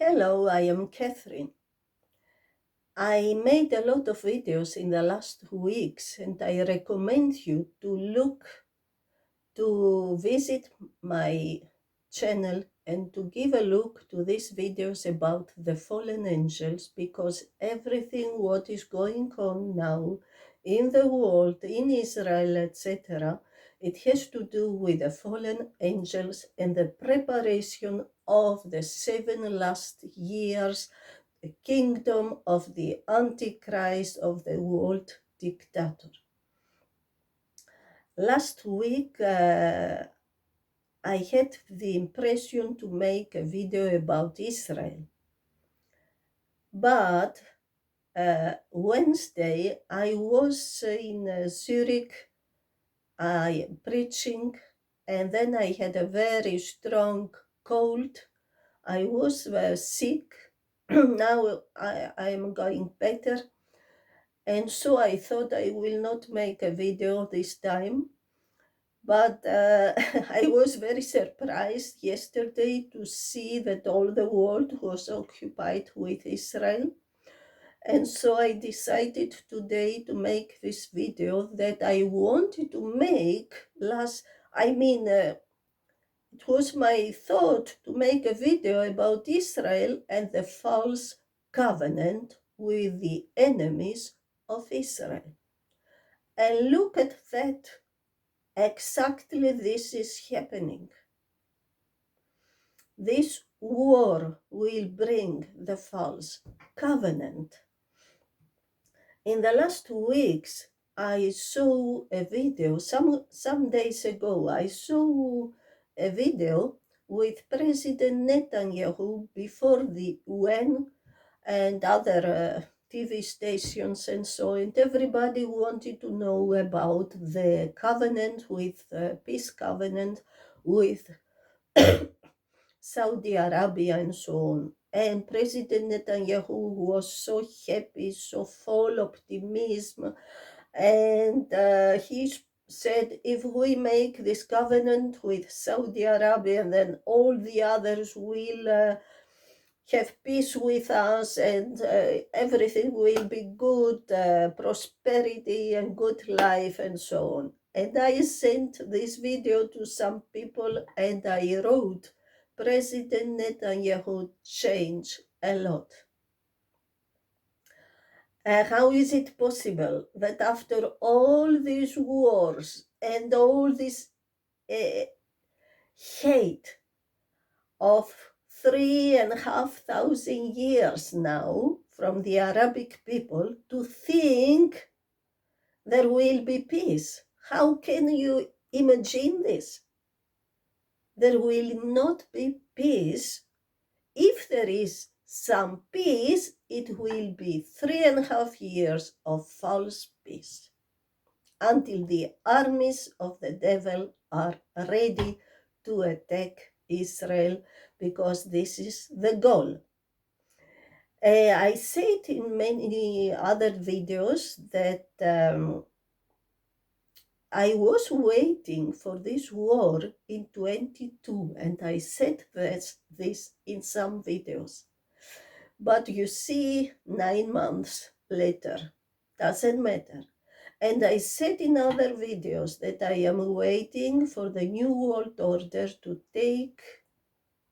Hello, I am Catherine. I made a lot of videos in the last weeks and I recommend you to visit my channel and to give a look to these videos about the fallen angels, because everything what is going on now in the world, in Israel, etc., it has to do with the fallen angels and the preparation of the 7 last years, the kingdom of the Antichrist, of the world dictator. Last week, I had the impression to make a video about Israel. But Wednesday, I was in Zurich, I preaching, and then I had a very strong cold. I was sick. Now I am going better. And so I thought I will not make a video this time. But I was very surprised yesterday to see that all the world was occupied with Israel. And so I decided today to make this video that I wanted to make it was my thought to make a video about Israel and the false covenant with the enemies of Israel. And look at that. Exactly this is happening. This war will bring the false covenant. In the last weeks, I saw a video, some days ago, I saw a video with President Netanyahu before the UN and other TV stations and so, and everybody wanted to know about the covenant with, peace covenant with Saudi Arabia and so on. And President Netanyahu was so happy, so full of optimism, and he said, if we make this covenant with Saudi Arabia, then all the others will have peace with us, and everything will be good, prosperity and good life and so on. And I sent this video to some people and I wrote, President Netanyahu changed a lot. How is it possible that after all these wars and all this hate of 3,500 years now from the Arabic people, to think there will be peace? How can you imagine this? There will not be peace. If there is some peace, it will be 3.5 years of false peace, until the armies of the devil are ready to attack Israel, because this is the goal. I said in many other videos that I was waiting for this war in 22, and I said this in some videos. But you see, 9 months later, doesn't matter. And I said in other videos that I am waiting for the New World Order to take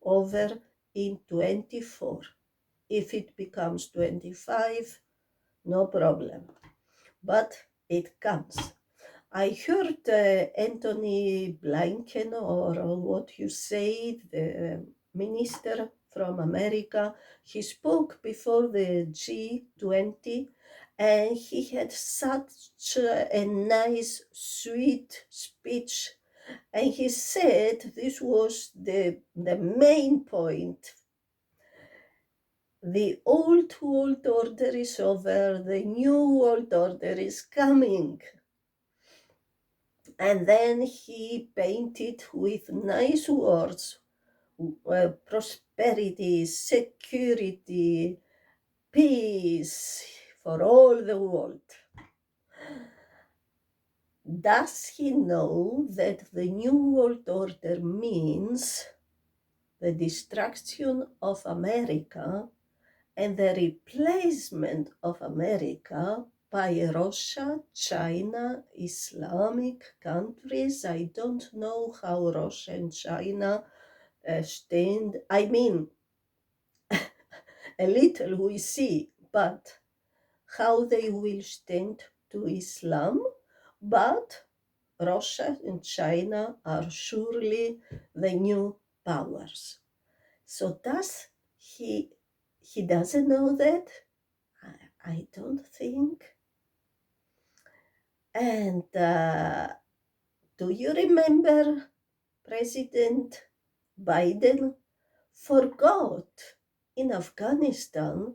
over in 24. If it becomes 25, no problem. But it comes. I heard Anthony Blinken, or what you say, the minister from America, he spoke before the G20, and he had such a nice, sweet speech. And he said this was the main point. The old world order is over, the new world order is coming. And then he painted with nice words, prosperity, security, peace for all the world. Does he know that the New World Order means the destruction of America and the replacement of America by Russia, China, Islamic countries. I don't know how Russia and China stand. I mean, a little we see, but how they will stand to Islam. But Russia and China are surely the new powers. So does he doesn't know that? I don't think. And do you remember President Biden forgot in Afghanistan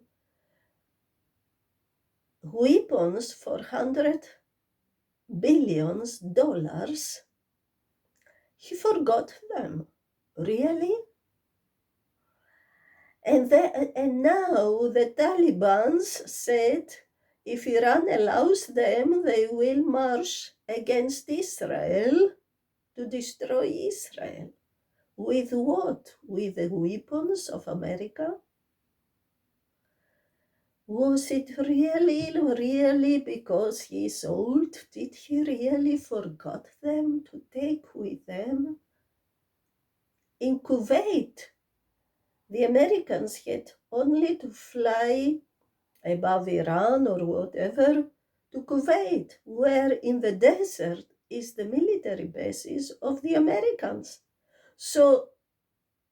weapons for $100 billion? He forgot them. Really? And now the Taliban said if Iran allows them, they will march against Israel to destroy Israel. With what? With the weapons of America? Was it really because he's old? Did he really forgot them to take with them? In Kuwait, the Americans had only to fly above Iran or whatever to Kuwait, where in the desert is the military bases of the Americans. So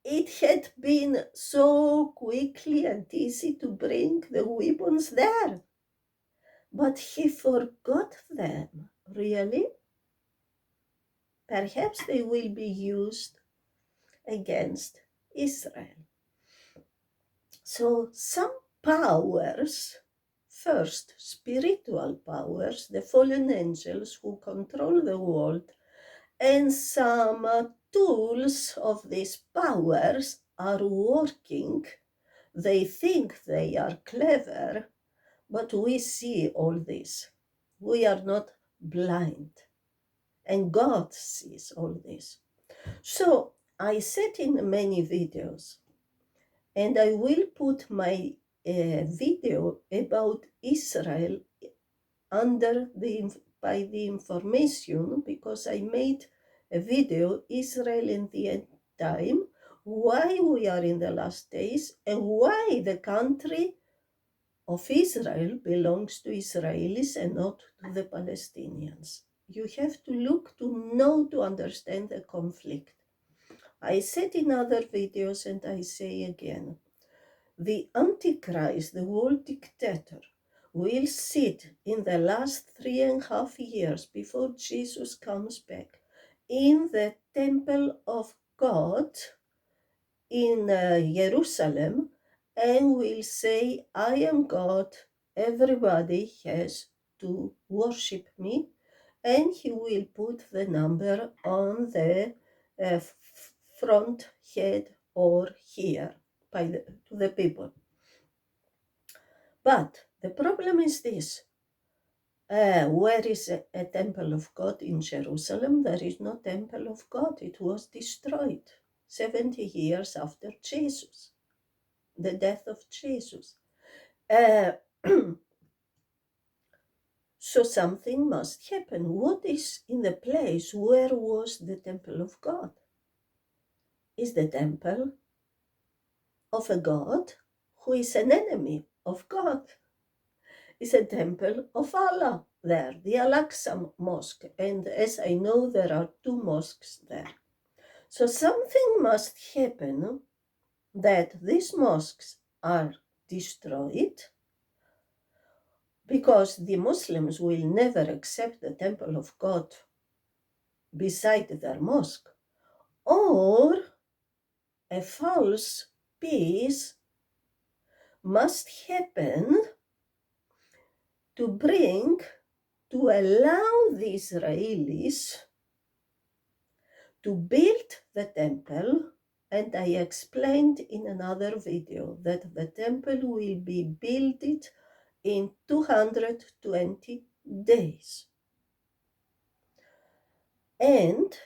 it had been so quickly and easy to bring the weapons there. But he forgot them, really? Perhaps they will be used against Israel. So some powers, first spiritual powers, the fallen angels who control the world, and some tools of these powers are working. They think they are clever, but we see all this. We are not blind, and God sees all this. So I said in many videos, and I will put my video about Israel under by the information, because I made a video, Israel in the end time, why we are in the last days, and why the country of Israel belongs to Israelis and not to the Palestinians. You have to look to know to understand the conflict. I said in other videos, and I say again, the Antichrist, the world dictator, will sit in the last 3.5 years before Jesus comes back in the temple of God in Jerusalem, and will say, I am God, everybody has to worship me, and he will put the number on the front head or here to the people. But the problem is this. Where is a temple of God in Jerusalem? There is no temple of God. It was destroyed 70 years after Jesus, the death of Jesus. So something must happen. What is in the place where was the temple of God? Is the temple of a God who is an enemy of God. Is a temple of Allah there, the Al-Aqsa Mosque. And as I know, there are 2 mosques there. So something must happen that these mosques are destroyed, because the Muslims will never accept the temple of God beside their mosque, or a false peace must happen to allow the Israelis to build the temple. And I explained in another video that the temple will be built in 220 days. And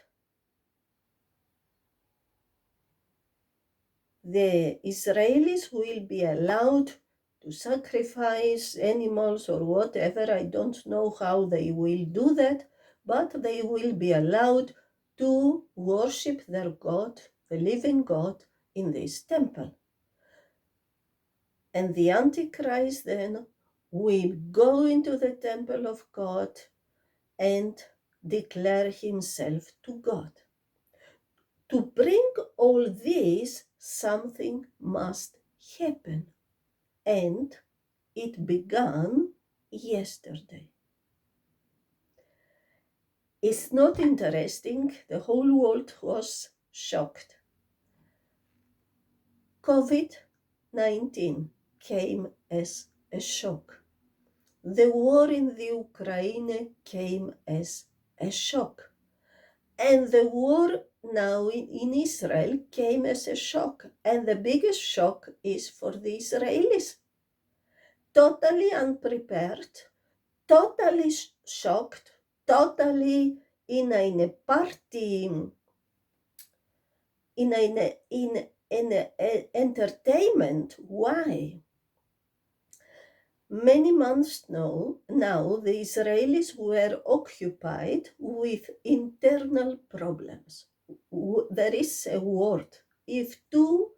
the Israelis will be allowed to sacrifice animals or whatever. I don't know how they will do that, but they will be allowed to worship their God, the living God, in this temple. And the Antichrist then will go into the temple of God and declare himself to God. To bring all this, something must happen. And it began yesterday. It's not interesting. The whole world was shocked. COVID-19 came as a shock. The war in the Ukraine came as a shock. And the war now in Israel came as a shock. And the biggest shock is for the Israelis. Totally unprepared, totally shocked, totally in eine Party, in an entertainment. Why? Many months now, the Israelis were occupied with internal problems. There is a word. If two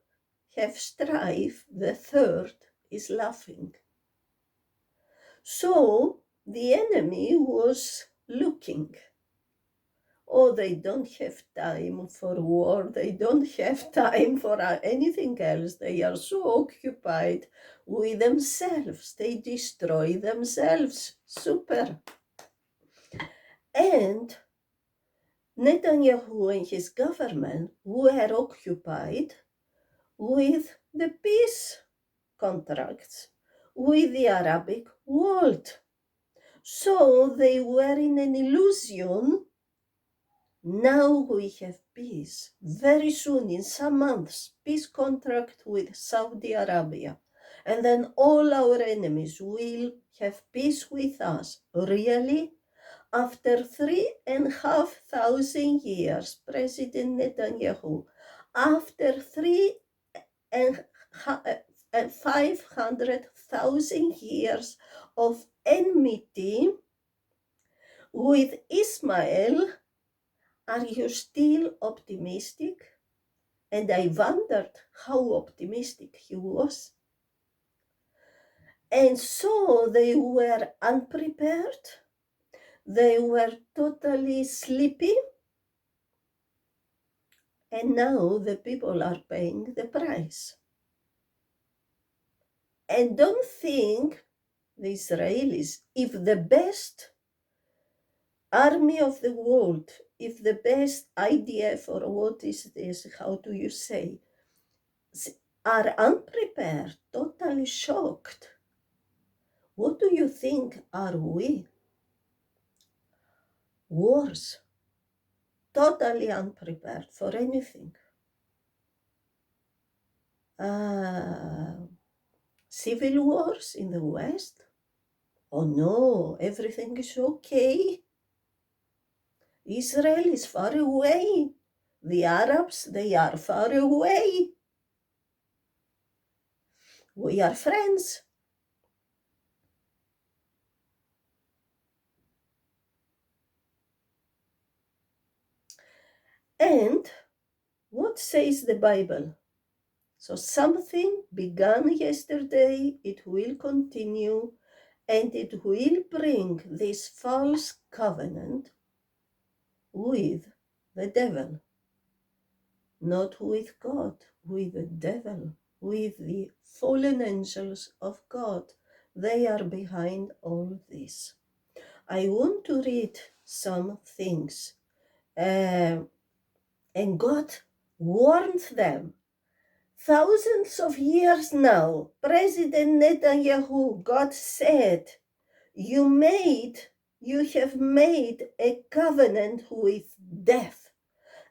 have strife, the third is laughing. So the enemy was looking. Oh, they don't have time for war. They don't have time for anything else. They are so occupied with themselves. They destroy themselves. Super. And Netanyahu and his government were occupied with the peace contracts with the Arabic world. So they were in an illusion. Now we have peace. Very soon, in some months, peace contract with Saudi Arabia. And then all our enemies will have peace with us. Really? After 3,500 years, President Netanyahu, after 3,500 years of enmity with Ismail, are you still optimistic? And I wondered how optimistic he was. And so they were unprepared. They were totally sleepy. And now the people are paying the price. And don't think the Israelis, if the best army of the world, if the best IDF, or what is this, how do you say, are unprepared, totally shocked. What do you think are we? Worse, totally unprepared for anything. Civil wars in the West? Oh no, everything is okay. Israel is far away. The Arabs, they are far away. We are friends. And what says the Bible? So something began yesterday, it will continue, and it will bring this false covenant with the devil. Not with God, with the devil, with the fallen angels of God. They are behind all this. I want to read some things. And God warned them. Thousands of years now, President Netanyahu, God said, you have made a covenant with death.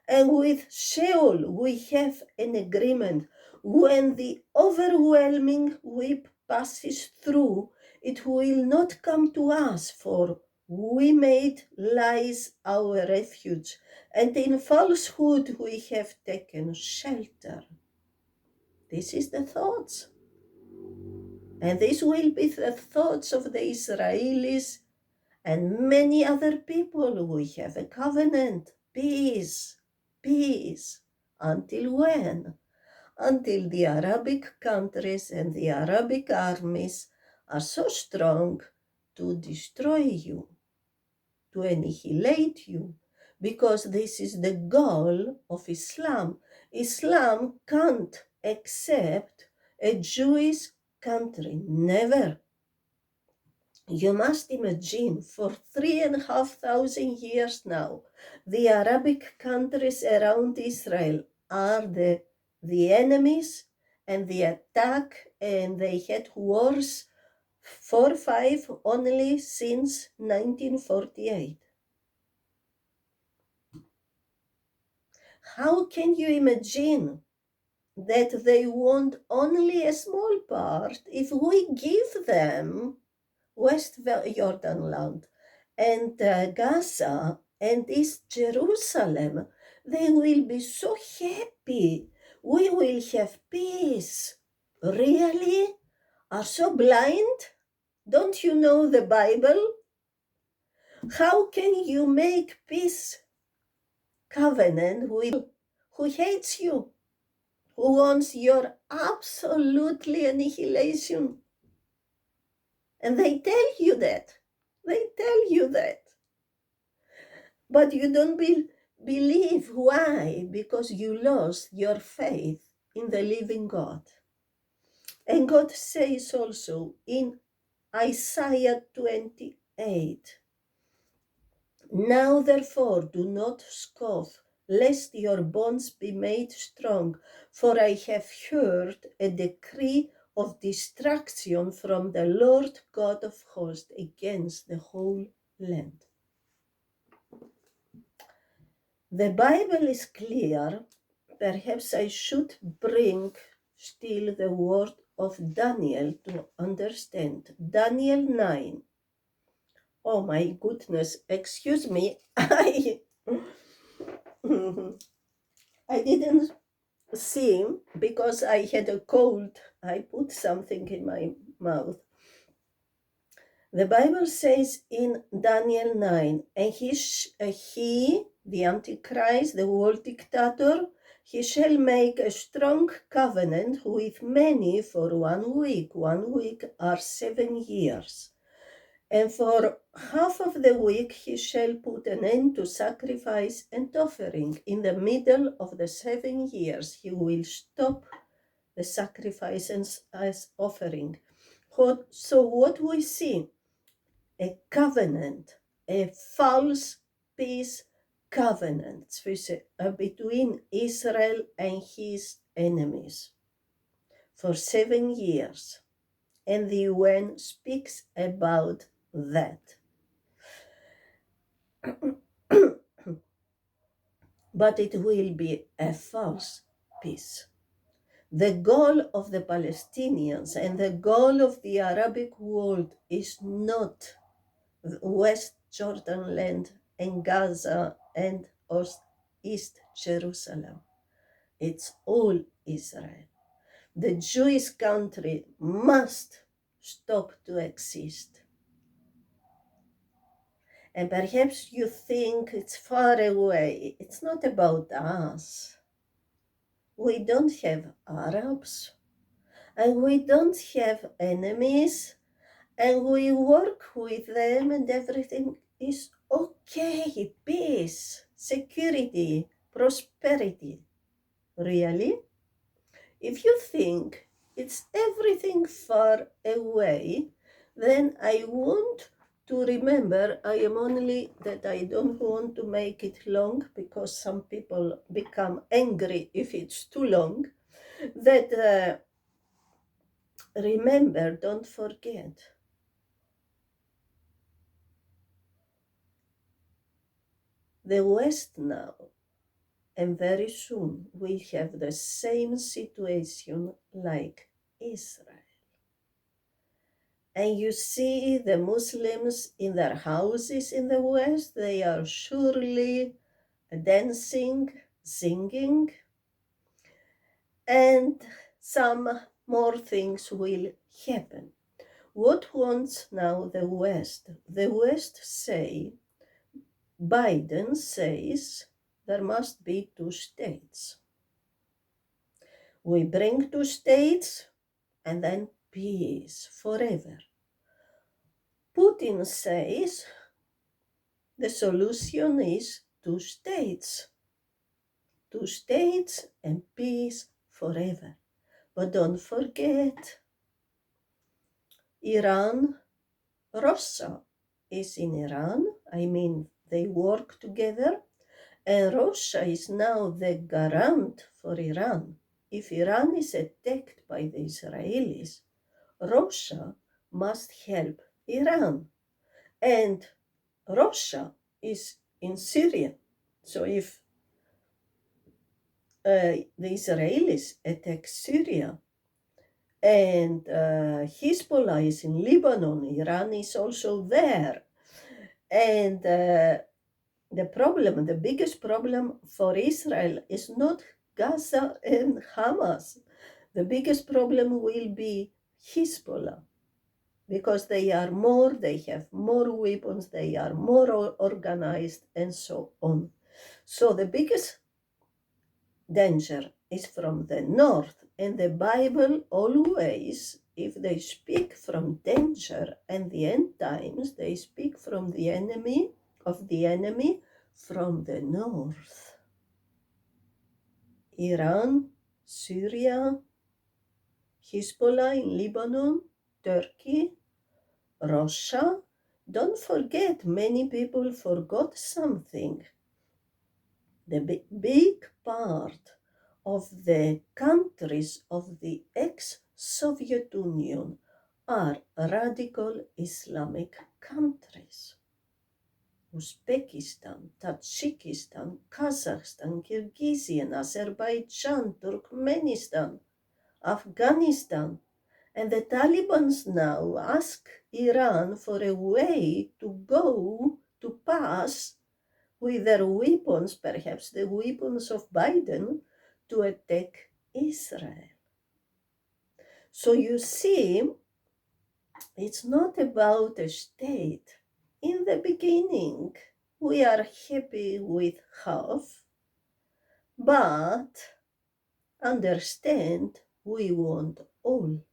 And with Sheol, we have an agreement. When the overwhelming whip passes through, it will not come to us, for we made lies our refuge, and in falsehood we have taken shelter. This is the thoughts. And this will be the thoughts of the Israelis and many other people. We have a covenant. Peace, peace. Until when? Until the Arabic countries and the Arabic armies are so strong to destroy you, to annihilate you, because this is the goal of Islam. Islam can't accept a Jewish country, never. You must imagine, for 3,500 years now, the Arabic countries around Israel are the enemies, and the attack, and they had wars 4-5 only since 1948. How can you imagine that they want only a small part if we give them West Jordan land and Gaza and East Jerusalem? They will be so happy. We will have peace. Really? Are so blind? Don't you know the Bible? How can you make peace covenant with who hates you, who wants your absolutely annihilation? And they tell you that. They tell you that. But you don't believe. Why? Because you lost your faith in the living God. And God says also in Isaiah 28, "Now therefore do not scoff, lest your bonds be made strong, for I have heard a decree of destruction from the Lord God of hosts against the whole land." The Bible is clear. Perhaps I should bring still the word of Daniel to understand. Daniel 9. Oh my goodness, excuse me. I didn't see because I had a cold. I put something in my mouth. The Bible says in Daniel 9, and he, the Antichrist, the world dictator, he shall make a strong covenant with many for 1 week. 1 week are 7 years. And for half of the week he shall put an end to sacrifice and offering. In the middle of the 7 years he will stop the sacrifice as offering. So what we see? A covenant, a false peace covenant between Israel and his enemies for 7 years. And the UN speaks about that. But it will be a false peace. The goal of the Palestinians and the goal of the Arabic world is not West Jordan land and Gaza and East Jerusalem. It's all Israel. The Jewish country must stop to exist. And perhaps you think it's far away. It's not about us. We don't have Arabs, and we don't have enemies, and we work with them, and everything is okay. Peace, security, prosperity. Really? If you think it's everything far away, then I want to remember, I am only that I don't want to make it long because some people become angry if it's too long, that remember, don't forget, the West now, and very soon will have the same situation like Israel. And you see the Muslims in their houses in the West, they are surely dancing, singing, and some more things will happen. What wants now the West? The West Biden says there must be 2 states. We bring 2 states and then peace forever. Putin says the solution is 2 states. 2 states and peace forever. But don't forget, Russia is in Iran. I mean, they work together. And Russia is now the garant for Iran. If Iran is attacked by the Israelis, Russia must help Iran. And Russia is in Syria. So if the Israelis attack Syria and Hezbollah is in Lebanon, Iran is also there. And the biggest problem for Israel is not Gaza and Hamas. The biggest problem will be Hezbollah, because they have more weapons, they are more organized, and so on. So the biggest danger is from the north, and the Bible always, if they speak from danger and the end times, they speak from the enemy from the north. Iran, Syria, Hezbollah in Lebanon, Turkey, Russia. Don't forget, many people forgot something. The big part of the countries of the ex-Soviet Union are radical Islamic countries. Uzbekistan, Tajikistan, Kazakhstan, Kyrgyzstan, Azerbaijan, Turkmenistan, Afghanistan. And the Taliban now ask Iran for a way to pass with their weapons, perhaps the weapons of Biden, to attack Israel. So you see, it's not about a state. In the beginning, we are happy with half, but understand we want all.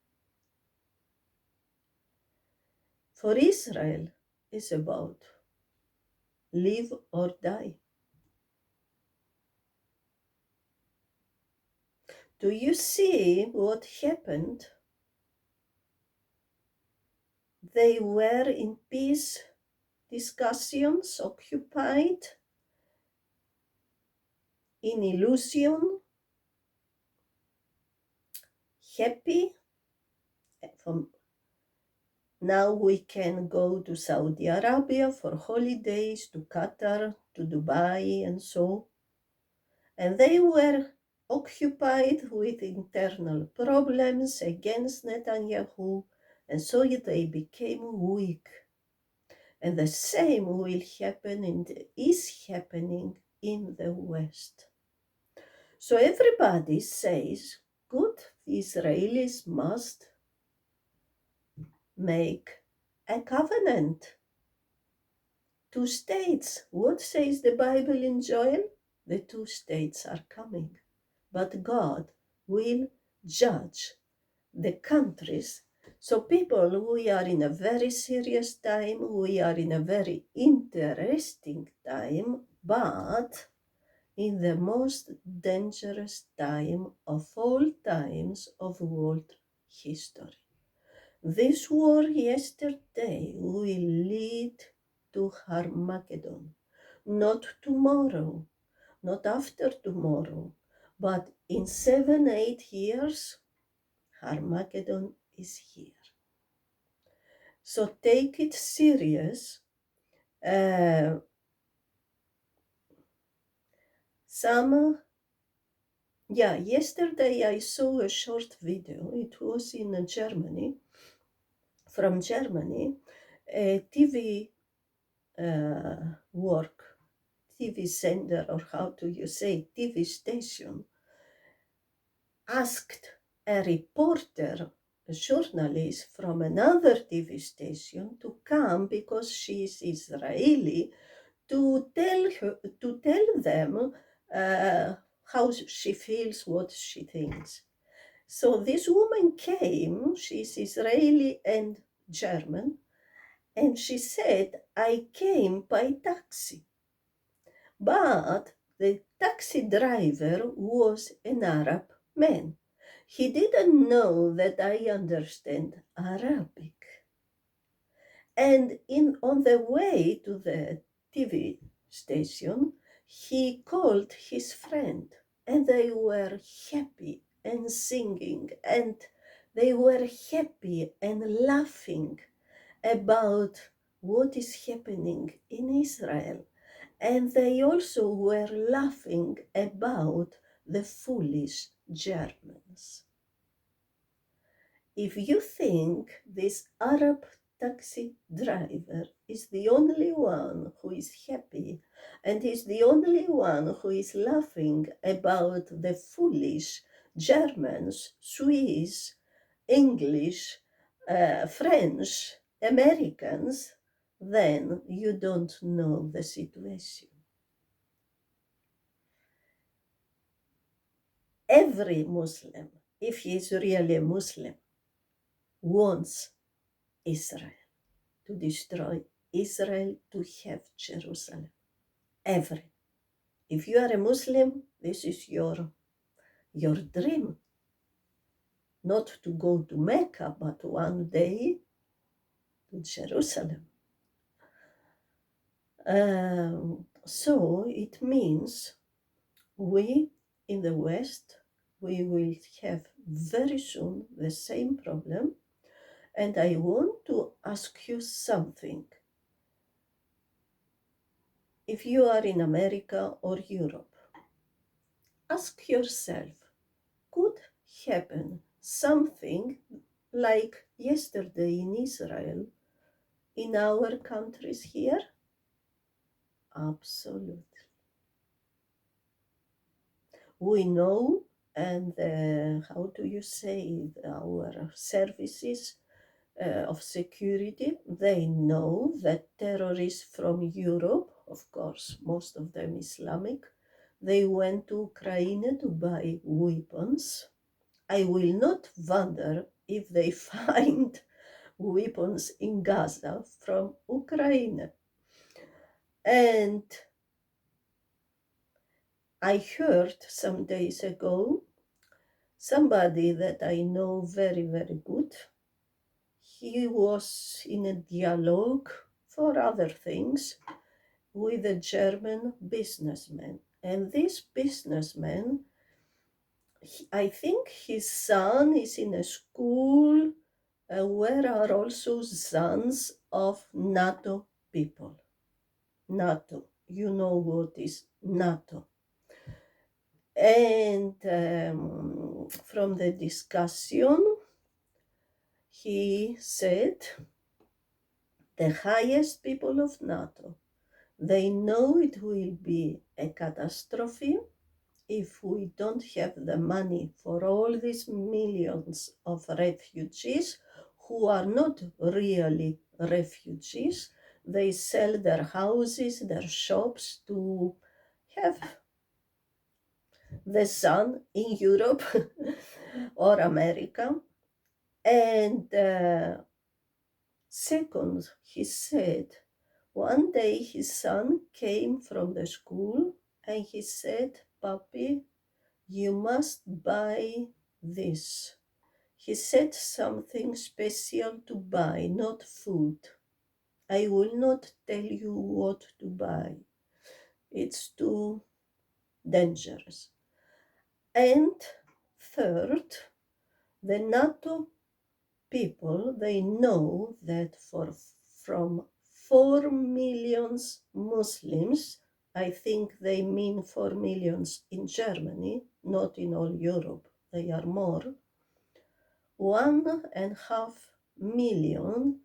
For Israel, it's about live or die. Do you see what happened? They were in peace discussions, occupied in illusion, happy. Now we can go to Saudi Arabia for holidays, to Qatar, to Dubai, and so. And they were occupied with internal problems against Netanyahu, and so they became weak. And the same will happen and is happening in the West. So everybody says, good, the Israelis must make a covenant. 2 states. What says the Bible in Joel? The 2 states are coming. But God will judge the countries. So people, we are in a very serious time, we are in a very interesting time, but in the most dangerous time of all times of world history. This war yesterday will lead to Armageddon, not tomorrow, not after tomorrow, but in 7-8 years, Armageddon is here. So take it serious. Yesterday I saw a short video. It was in Germany, from Germany, a TV TV sender, or how do you say, TV station, asked a reporter, a journalist from another TV station to come because she is Israeli to tell them how she feels, what she thinks. So this woman came, she's Israeli and German, and she said, I came by taxi. But the taxi driver was an Arab man. He didn't know that I understand Arabic. And on the way to the TV station, he called his friend, and they were happy and singing, and they were happy and laughing about what is happening in Israel. And they also were laughing about the foolish Germans. If you think this Arab taxi driver is the only one who is happy and is the only one who is laughing about the foolish Germans, Swiss, English, French, Americans, then you don't know the situation. Every Muslim, if he is really a Muslim, wants Israel, to destroy Israel, to have Jerusalem. Every. If you are a Muslim, this is your dream. Not to go to Mecca, but one day to Jerusalem. So it means we in the West, we will have very soon the same problem. And I want to ask you something. If you are in America or Europe, ask yourself, could happen something like yesterday in Israel in our countries here? Absolutely. We know, and how do you say, our services of security, they know that terrorists from Europe, of course, most of them Islamic, they went to Ukraine to buy weapons. I will not wonder if they find weapons in Gaza from Ukraine. And I heard some days ago somebody that I know very, very good. He was in a dialogue for other things with a German businessman. And this businessman, I think his son is in a school where are also sons of NATO people. NATO, you know what is NATO. And from the discussion, he said the highest people of NATO, they know it will be a catastrophe if we don't have the money for all these millions of refugees who are not really refugees. They sell their houses, their shops to have the sun in Europe or America. And second, he said, one day his son came from the school and he said, Papi, you must buy this. He said something special to buy, not food. I will not tell you what to buy. It's too dangerous. And third, the NATO people, they know that from 4 million Muslims, I think they mean 4 million in Germany, not in all Europe, they are more, 1.5 million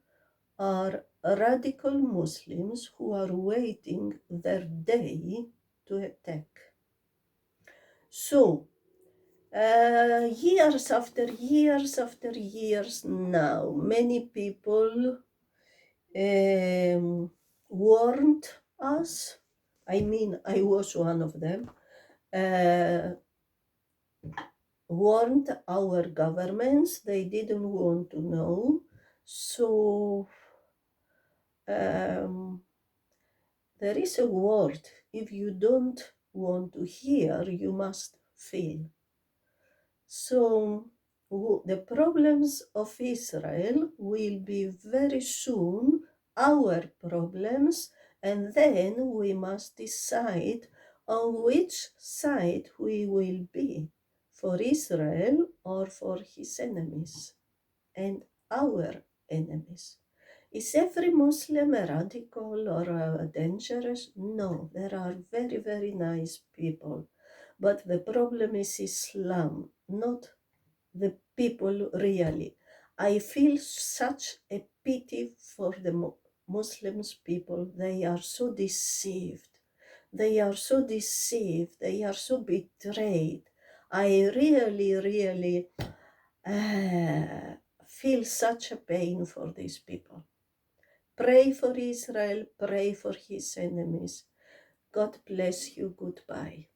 are radical Muslims who are waiting their day to attack. So Years after years after years now, many people warned us. I mean, I was one of them. Uh, warned our governments. They didn't want to know. So there is a word. If you don't want to hear, you must feel. So the problems of Israel will be very soon our problems, and then we must decide on which side we will be, for Israel or for his enemies and our enemies. Is every Muslim a radical or dangerous? No, there are very, very nice people. But the problem is Islam, not the people really. I feel such a pity for the Muslims people. They are so deceived. They are so deceived. They are so betrayed. I really, really feel such a pain for these people. Pray for Israel, pray for his enemies. God bless you. Goodbye.